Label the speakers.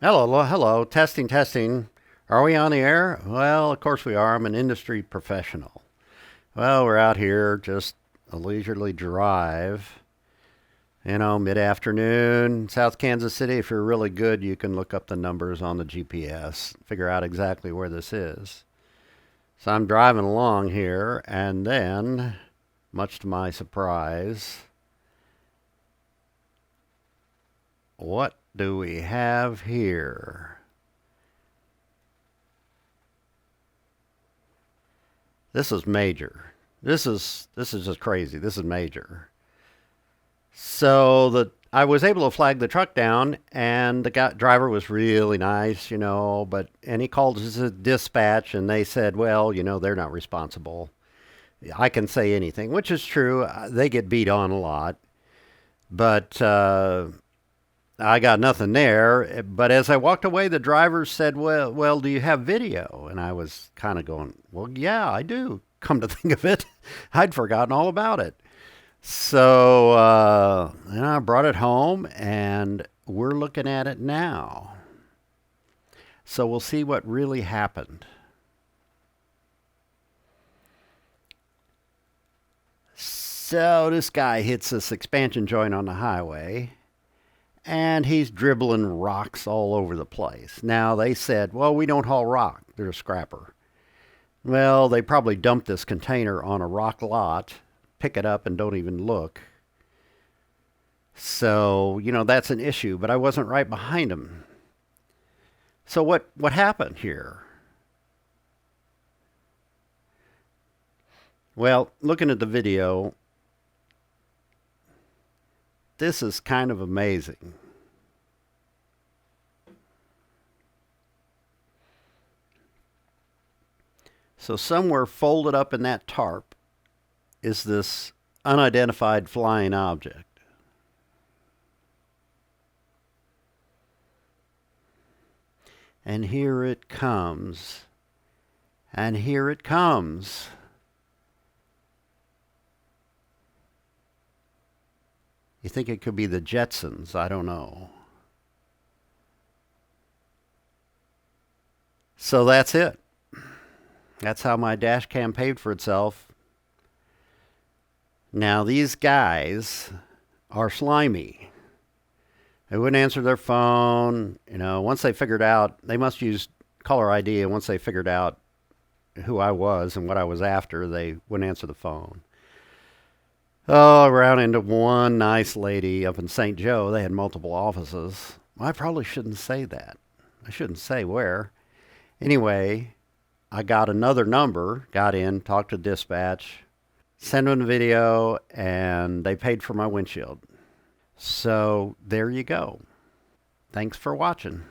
Speaker 1: Hello. Testing, testing. Are we on the air? Well, of course we are. I'm an industry professional. Well, we're out here just a leisurely drive. Mid-afternoon, South Kansas City. If you're really good, you can look up the numbers on the GPS, figure out exactly where this is. So I'm driving along here, and then, much to my surprise, what do we have here? This is major. This is just crazy. This is major. So I was able to flag the truck down, and the driver was really nice, and he called his dispatch, and they said, well, they're not responsible. I can say anything, which is true. They get beat on a lot, but I got nothing there. But as I walked away, the driver said, well, do you have video? And I was kind of going, well, yeah, I do. Come to think of it, I'd forgotten all about it. So I brought it home, and we're looking at it now. So we'll see what really happened. So this guy hits this expansion joint on the highway, and he's dribbling rocks all over the place. Now they said, well, we don't haul rock. They're a scrapper. Well, they probably dumped this container on a rock lot, pick it up, and don't even look. So, that's an issue, but I wasn't right behind him. So what happened here? Well, looking at the video, this is kind of amazing. So somewhere folded up in that tarp is this unidentified flying object. And here it comes. And here it comes. You think it could be the Jetsons? I don't know. So that's it. That's how my dash cam paid for itself. Now these guys are slimy. They wouldn't answer their phone. Once they figured out, they must use caller ID, and once they figured out who I was and what I was after, they wouldn't answer the phone. Oh, I ran into one nice lady up in St. Joe. They had multiple offices. Well, I probably shouldn't say that. I shouldn't say where. Anyway, I got another number, got in, talked to dispatch, sent them the video, and they paid for my windshield. So there you go. Thanks for watching.